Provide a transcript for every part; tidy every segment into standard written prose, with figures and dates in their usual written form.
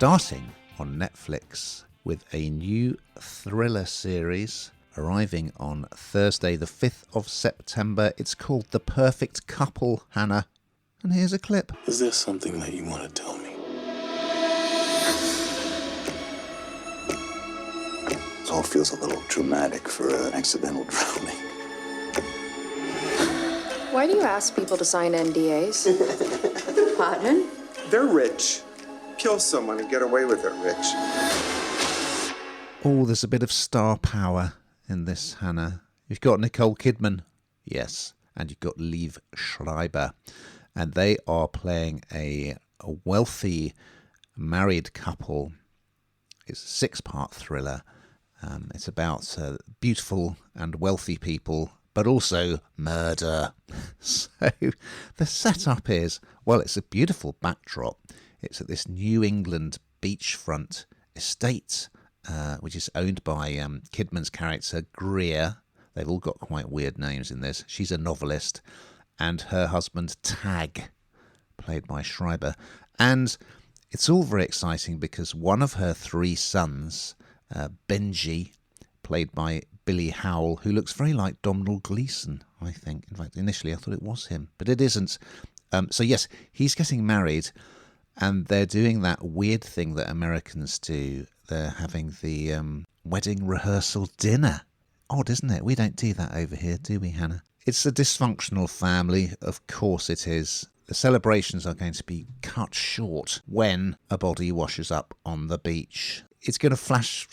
starting on Netflix with a new thriller series arriving on Thursday, the 5th of September. It's called The Perfect Couple, Hannah. And here's a clip. Is there something that you want to tell me? It all feels a little dramatic for an accidental drowning. Why do you ask people to sign NDAs? Pardon? They're rich. Kill someone and get away with it, rich. Oh, there's a bit of star power in this, Hannah. You've got Nicole Kidman, yes, and you've got Liev Schreiber, and they are playing a wealthy married couple. It's a 6-part thriller. It's about beautiful and wealthy people, but also murder. So the setup is, well, it's a beautiful backdrop. It's at this New England beachfront estate, which is owned by Kidman's character, Greer. They've all got quite weird names in this. She's a novelist, and her husband, Tag, played by Schreiber. And it's all very exciting because one of her 3 sons, Benji, played by Billy Howell, who looks very like Domhnall Gleeson, I think. In fact, initially I thought it was him, but it isn't. So yes, he's getting married, and they're doing that weird thing that Americans do. They're having the wedding rehearsal dinner. Odd, isn't it? We don't do that over here, do we, Hannah? It's a dysfunctional family, of course it is. The celebrations are going to be cut short when a body washes up on the beach. It's going to flash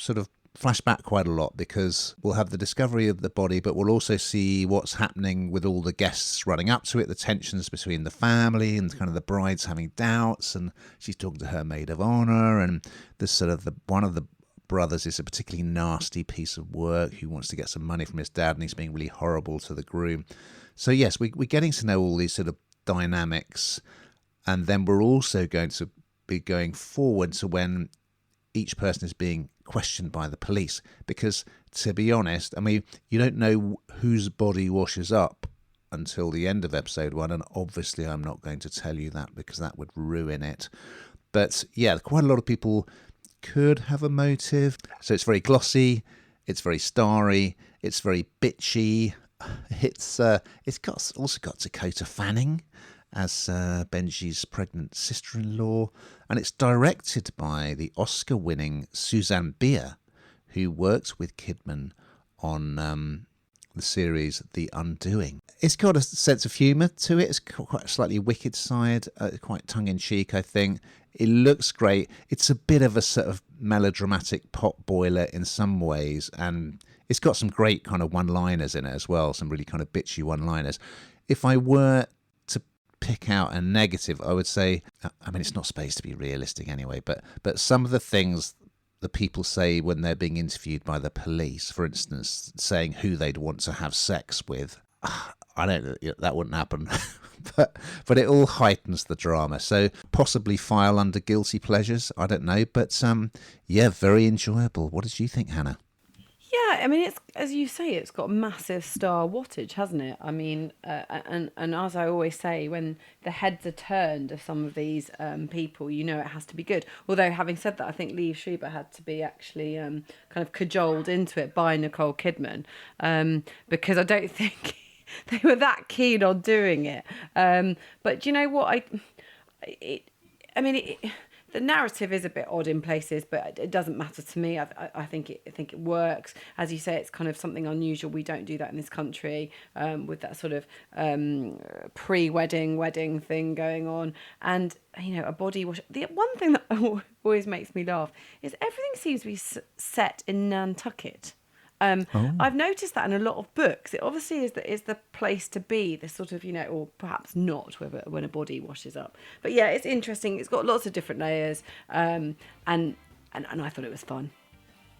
back quite a lot because we'll have the discovery of the body, but we'll also see what's happening with all the guests running up to it, the tensions between the family and kind of the bride's having doubts, and she's talking to her maid of honor, and this one of the brothers is a particularly nasty piece of work who wants to get some money from his dad, and he's being really horrible to the groom. So yes, we're getting to know all these sort of dynamics, and then we're also going to be going forward to when each person is being questioned by the police, because to be honest, I mean, you don't know whose body washes up until the end of episode 1, and obviously I'm not going to tell you that because that would ruin it. But yeah, quite a lot of people could have a motive. So it's very glossy, it's very starry, it's very bitchy. It's also got Dakota Fanning as Benji's pregnant sister-in-law, and it's directed by the Oscar-winning Susanne Bier, who worked with Kidman on the series The Undoing. It's got a sense of humour to it. It's quite a slightly wicked side, quite tongue-in-cheek, I think. It looks great. It's a bit of a sort of melodramatic pot boiler in some ways, and it's got some great kind of one-liners in it as well, some really kind of bitchy one-liners. If I were to pick out a negative, I would say, I mean, it's not supposed to be realistic anyway, but some of the things the people say when they're being interviewed by the police, for instance, saying who they'd want to have sex with, I don't, that wouldn't happen. but it all heightens the drama. So possibly file under guilty pleasures, I don't know. But yeah, very enjoyable. What did you think, Hannah? Yeah, I mean, it's, as you say, it's got massive star wattage, hasn't it? I mean, and as I always say, when the heads are turned of some of these people, you know it has to be good. Although, having said that, I think Liev Schreiber had to be actually kind of cajoled into it by Nicole Kidman, because I don't think they were that keen on doing it. But do you know what? The narrative is a bit odd in places, but it doesn't matter to me. I think it works. As you say, it's kind of something unusual. We don't do that in this country, with that sort of wedding thing going on. And, you know, a body wash. The one thing that always makes me laugh is everything seems to be set in Nantucket. I've noticed that in a lot of books. It obviously is the place to be, the sort of, you know, or perhaps not when a body washes up. But yeah, it's interesting. It's got lots of different layers, and I thought it was fun.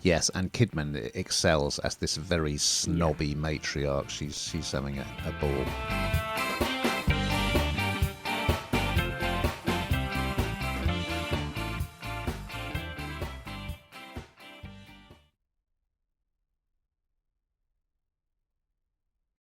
Yes, and Kidman excels as this very snobby matriarch. She's having a ball.